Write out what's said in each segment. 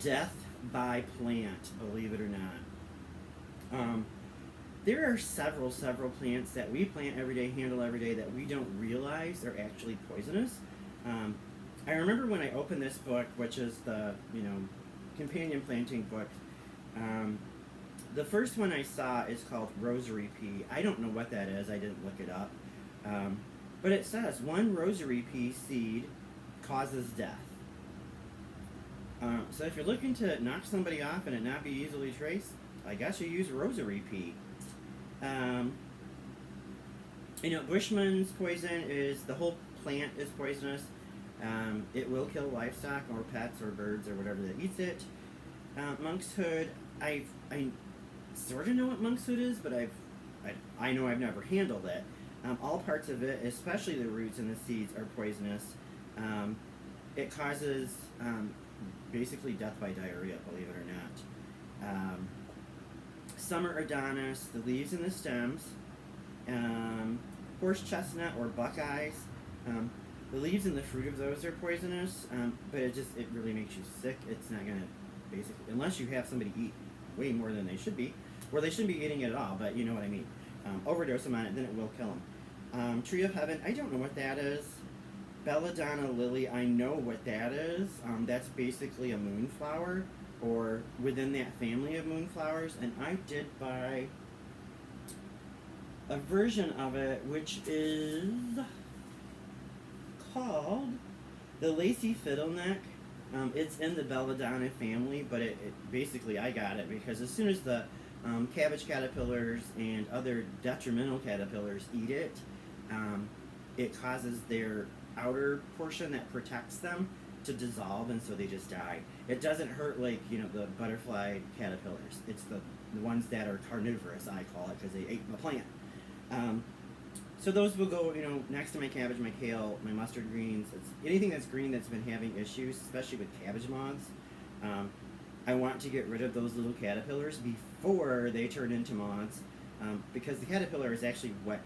death by plant, believe it or not. There are several plants that we plant every day, handle every day, that we don't realize are actually poisonous. Um, I remember when I opened this book, which is the companion planting book. Um, the first one I saw is called rosary pea. I don't know what that is. I didn't look it up. Um, but it says one rosary pea seed causes death. So if you're looking to knock somebody off and it not be easily traced, I guess you use rosary pea. Um, Bushman's poison is the whole plant is poisonous. It will kill livestock or pets or birds or whatever that eats it. Monkshood, I sort of know what monkshood is, but I know I've never handled it. All parts of it, especially the roots and the seeds, are poisonous. It causes basically death by diarrhea, believe it or not. Summer Adonis, the leaves and the stems. Horse chestnut or buckeyes. The leaves and the fruit of those are poisonous, but it really makes you sick. It's not gonna basically, unless you have somebody eat way more than they should be, or they shouldn't be eating it at all. But you know what I mean. Overdose them on it, then it will kill them. Tree of Heaven, I don't know what that is. Belladonna lily, I know what that is. That's basically a moonflower, or within that family of moonflowers. And I did buy a version of it, which is called the Lacy Fiddleneck. It's in the Belladonna family, but it basically, I got it because as soon as the cabbage caterpillars and other detrimental caterpillars eat it, it causes their outer portion that protects them to dissolve, and so they just die. It doesn't hurt like the butterfly caterpillars. It's the ones that are carnivorous, I call it, because they ate the plant. So those will go next to my cabbage, my kale, my mustard greens. It's anything that's green that's been having issues, especially with cabbage moths. I want to get rid of those little caterpillars before they turn into moths, because the caterpillar is actually what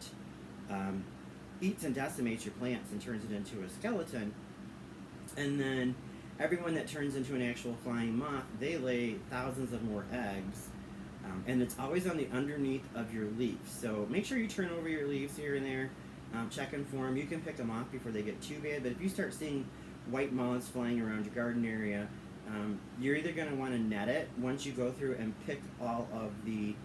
eats and decimates your plants and turns it into a skeleton. And then everyone that turns into an actual flying moth, they lay thousands of more eggs. And it's always on the underneath of your leaves. So make sure you turn over your leaves here and there, checking for them. You can pick them off before they get too bad, but if you start seeing white moths flying around your garden area, you're either going to want to net it once you go through and pick all of the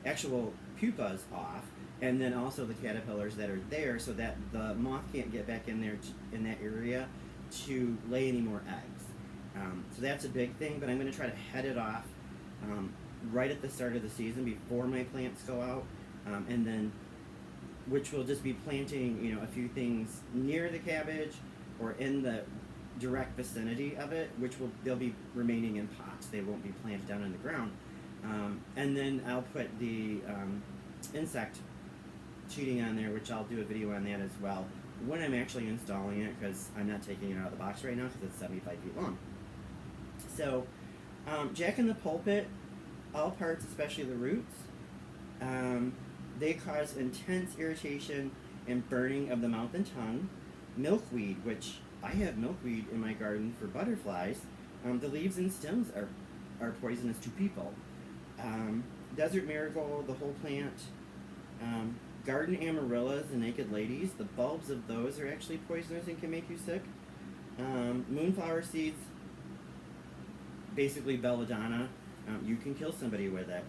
actual pupas off, and then also the caterpillars that are there, so that the moth can't get back in there in that area to lay any more eggs. So that's a big thing, but I'm going to try to head it off right at the start of the season before my plants go out, and then which will just be planting a few things near the cabbage or in the direct vicinity of it, they'll be remaining in pots. They won't be planted down in the ground. And then I'll put the insect cheating on there, which I'll do a video on that as well when I'm actually installing it, because I'm not taking it out of the box right now because it's 75 feet long. So Jack in the Pulpit, all parts, especially the roots, they cause intense irritation and burning of the mouth and tongue. Milkweed, which I have milkweed in my garden for butterflies. The leaves and stems are poisonous to people. Desert marigold, the whole plant. Garden amaryllis, the naked ladies, the bulbs of those are actually poisonous and can make you sick. Moonflower seeds, basically belladonna, you can kill somebody with it.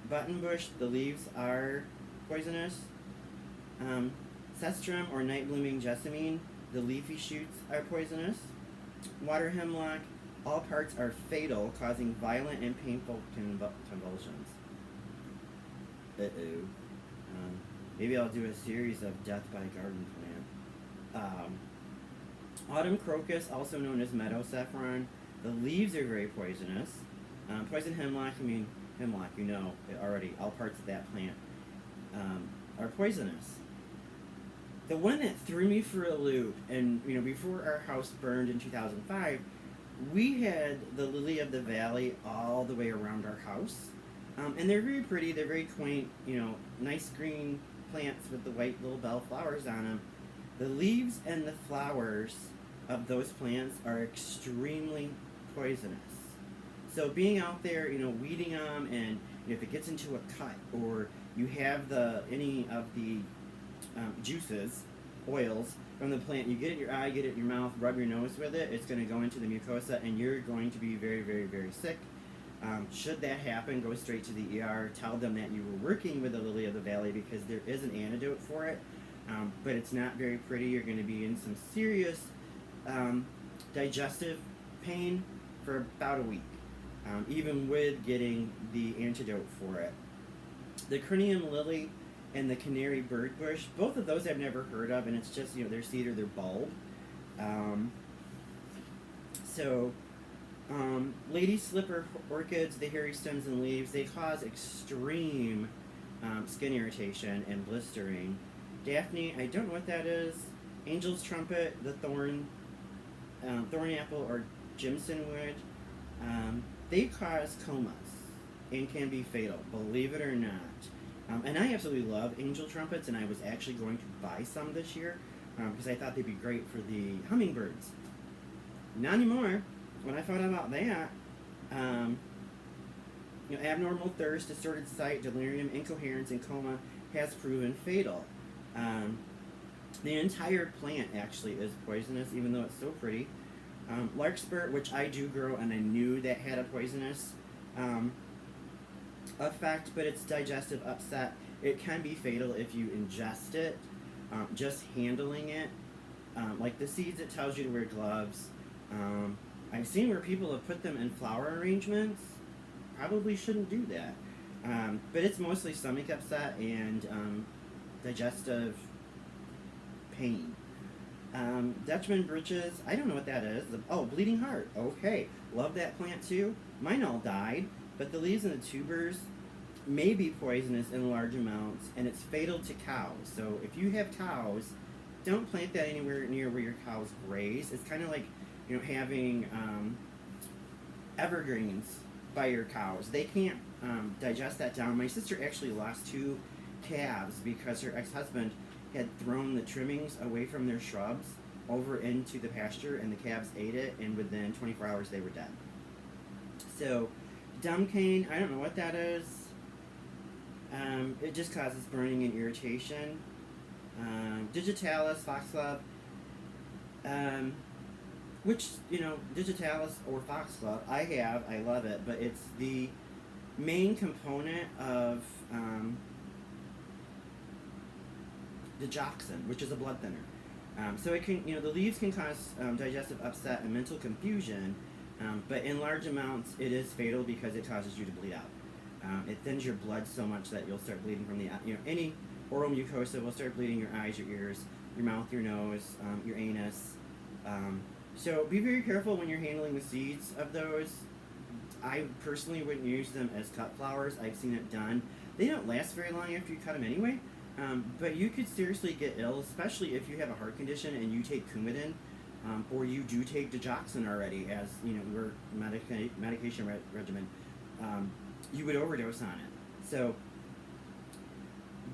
Buttonbush, the leaves are poisonous. Cestrum or night blooming jessamine, the leafy shoots are poisonous. Water hemlock, all parts are fatal, causing violent and painful convulsions. Uh-oh. Maybe I'll do a series of death by garden plant. Autumn crocus, also known as meadow saffron, the leaves are very poisonous. Poison hemlock, hemlock, already, all parts of that plant are poisonous. The one that threw me for a loop, and before our house burned in 2005, we had the lily of the valley all the way around our house. And they're very pretty, they're very quaint, nice green plants with the white little bell flowers on them. The leaves and the flowers of those plants are extremely poisonous. So being out there, weeding them, and if it gets into a cut, or you have any of the juices, oils from the plant, you get it in your eye, get it in your mouth, rub your nose with it, it's going to go into the mucosa, and you're going to be very, very, very sick. Should that happen, go straight to the ER. Tell them that you were working with the lily of the valley, because there is an antidote for it, but it's not very pretty. You're going to be in some serious digestive pain for about a week, even with getting the antidote for it. The Crinium lily and the canary bird bush, both of those I've never heard of, and it's just, their seed or their bulb. Lady slipper orchids, the hairy stems and leaves, they cause extreme skin irritation and blistering. Daphne, I don't know what that is. Angel's trumpet, the thorn apple, or Jimson wood, they cause comas and can be fatal, believe it or not. And I absolutely love angel trumpets, and I was actually going to buy some this year because I thought they'd be great for the hummingbirds. Not anymore. When I found out about that, abnormal thirst, distorted sight, delirium, incoherence, and coma has proven fatal. The entire plant actually is poisonous, even though it's so pretty. Larkspur, which I do grow, and I knew that had a poisonous effect, but it's digestive upset. It can be fatal if you ingest it. Just handling it, like the seeds, it tells you to wear gloves. I've seen where people have put them in flower arrangements. Probably shouldn't do that. But it's mostly stomach upset and digestive pain. Dutchman britches, I don't know what that is. Bleeding heart. Okay, love that plant too. Mine all died, but the leaves and the tubers may be poisonous in large amounts, and it's fatal to cows. So if you have cows, don't plant that anywhere near where your cows graze. It's kind of like having evergreens by your cows. They can't digest that down. My sister actually lost 2 calves because her ex-husband had thrown the trimmings away from their shrubs over into the pasture, and the calves ate it, and within 24 hours they were dead. So, dumb cane, I don't know what that is. It just causes burning and irritation. Digitalis, foxglove, which, digitalis or foxglove, I love it, but it's the main component of digoxin, which is a blood thinner. So it can, the leaves can cause digestive upset and mental confusion, but in large amounts it is fatal because it causes you to bleed out. It thins your blood so much that you'll start bleeding from any oral mucosa will start bleeding your eyes, your ears, your mouth, your nose, your anus. So be very careful when you're handling the seeds of those. I personally wouldn't use them as cut flowers. I've seen it done. They don't last very long after you cut them anyway. But you could seriously get ill, especially if you have a heart condition and you take Coumadin, or you do take digoxin already as your medication regimen. You would overdose on it. So,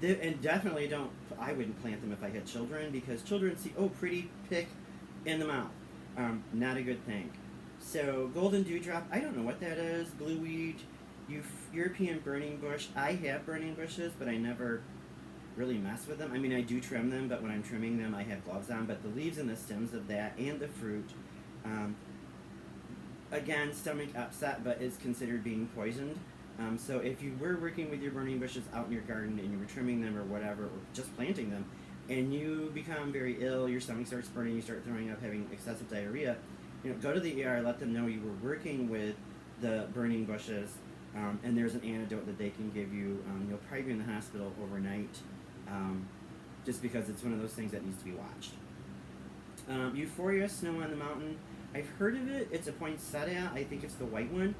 and definitely I wouldn't plant them if I had children, because children see, pretty, pick in the mouth. Not a good thing. So, golden dewdrop, I don't know what that is. Blueweed, European burning bush. I have burning bushes, but I never really mess with them. I mean, I do trim them, but when I'm trimming them, I have gloves on. But the leaves and the stems of that, and the fruit, again, stomach upset, but is considered being poisoned. So if you were working with your burning bushes out in your garden and you were trimming them or whatever, or just planting them, and you become very ill, your stomach starts burning, you start throwing up, having excessive diarrhea, go to the ER, let them know you were working with the burning bushes, and there's an antidote that they can give you. You'll probably be in the hospital overnight, just because it's one of those things that needs to be watched. Euphoria, snow on the mountain. I've heard of it. It's a poinsettia. I think it's the white one.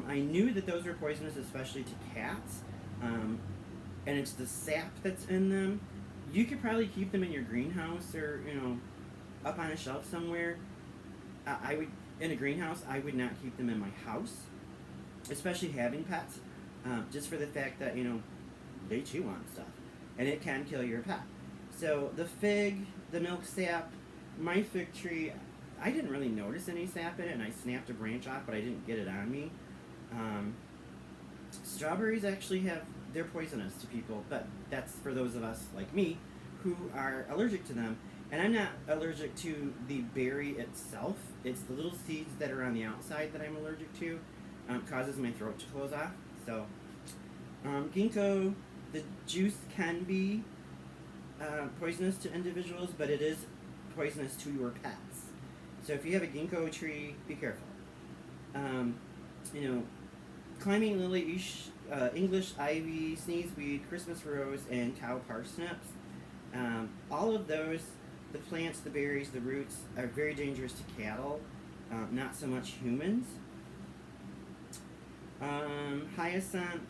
I knew that those were poisonous, especially to cats, and it's the sap that's in them. You could probably keep them in your greenhouse, or up on a shelf somewhere. I would, in a greenhouse, I would not keep them in my house, especially having pets, just for the fact that they chew on stuff, and it can kill your pet. So the fig, the milk sap, my fig tree, I didn't really notice any sap in it, and I snapped a branch off, but I didn't get it on me. Strawberries actually they're poisonous to people, but that's for those of us like me who are allergic to them. And I'm not allergic to the berry itself. It's the little seeds that are on the outside that I'm allergic to. Causes my throat to close off. So, ginkgo, the juice can be poisonous to individuals, but it is poisonous to your pets. So if you have a ginkgo tree, be careful. Climbing lily, English ivy, sneezeweed, Christmas rose, and cow parsnips. All of those, the plants, the berries, the roots, are very dangerous to cattle, not so much humans. Hyacinth,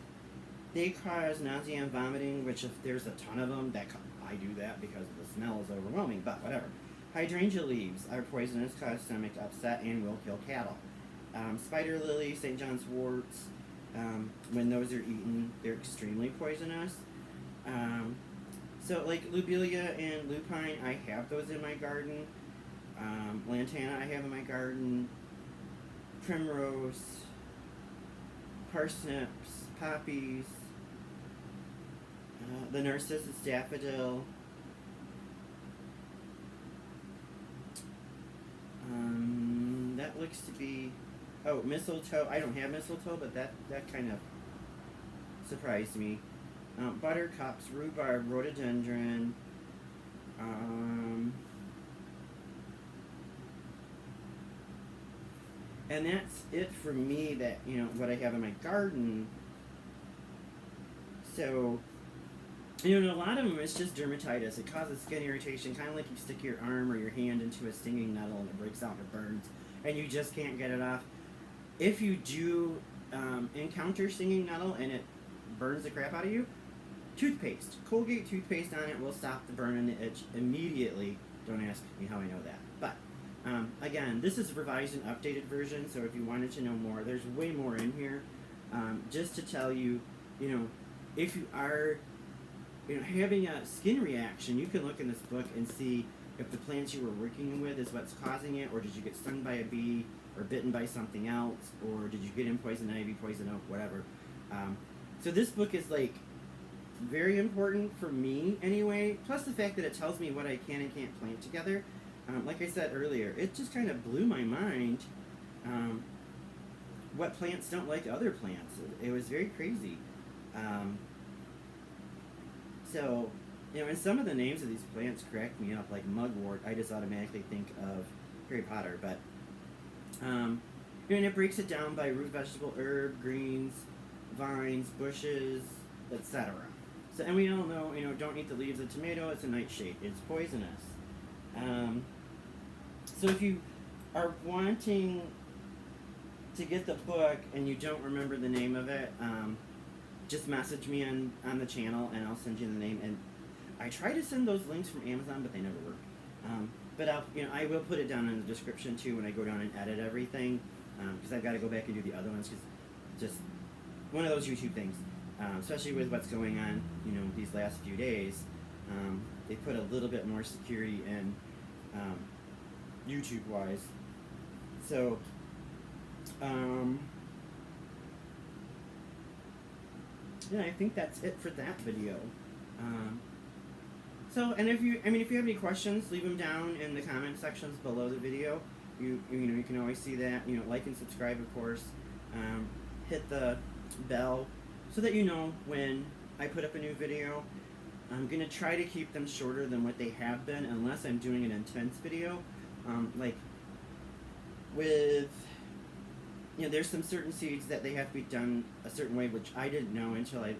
they cause nausea and vomiting, which if there's a ton of them, I do that because the smell is overwhelming, but whatever. Hydrangea leaves are poisonous, cause stomach upset, and will kill cattle. Spider lily, St. John's worts, when those are eaten, they're extremely poisonous. So like lobelia and lupine, I have those in my garden. Lantana I have in my garden. Primrose, parsnips, poppies, the Narcissus daffodil. That looks to be, mistletoe. I don't have mistletoe, but that kind of surprised me. Buttercups, rhubarb, rhododendron. And that's it for me, that, what I have in my garden. So, a lot of them, it's just dermatitis. It causes skin irritation, kind of like you stick your arm or your hand into a stinging nettle and it breaks out and it burns, and you just can't get it off. If you do encounter stinging nettle and it burns the crap out of you, toothpaste. Colgate toothpaste on it will stop the burn and the itch immediately. Don't ask me how I know that. But, again, this is a revised and updated version, so if you wanted to know more, there's way more in here. Just to tell you, if you are having a skin reaction, you can look in this book and see if the plants you were working with is what's causing it, or did you get stung by a bee, or bitten by something else, or did you get in poison ivy, poison oak, whatever. So this book is very important for me anyway, plus the fact that it tells me what I can and can't plant together. Like I said earlier, it just kind of blew my mind what plants don't like other plants. It was very crazy. So, and some of the names of these plants cracked me up, like mugwort. I just automatically think of Harry Potter, but, and it breaks it down by root, vegetable, herb, greens, vines, bushes, etc. So, and we all know, don't eat the leaves of tomato, it's a nightshade, it's poisonous. So if you are wanting to get the book and you don't remember the name of it, just message me on the channel and I'll send you the name. And I try to send those links from Amazon, but they never work. But I will put it down in the description too when I go down and edit everything, because I've got to go back and do the other ones, because just one of those YouTube things, especially with what's going on, these last few days. They put a little bit more security in YouTube wise. So, yeah, I think that's it for that video. So, and if you have any questions, leave them down in the comment sections below the video. You can always see that. Like and subscribe, of course. Hit the bell so that you know when I put up a new video. I'm gonna try to keep them shorter than what they have been, unless I'm doing an intense video. Like with, there's some certain seeds that they have to be done a certain way, which I didn't know until I,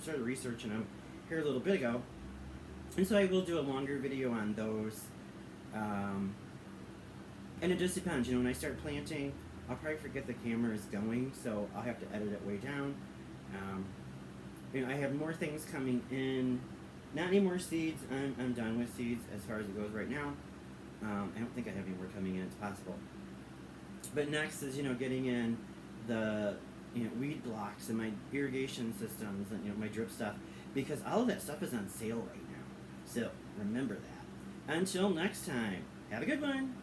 started researching them here a little bit ago. And so I will do a longer video on those. And it just depends, when I start planting, I'll probably forget the camera is going, so I'll have to edit it way down. I have more things coming in. Not any more seeds. I'm done with seeds as far as it goes right now. I don't think I have any more coming in. It's possible. But next is, getting in the, weed blocks and my irrigation systems and, my drip stuff, because all of that stuff is on sale right now. So remember that. Until next time, have a good one.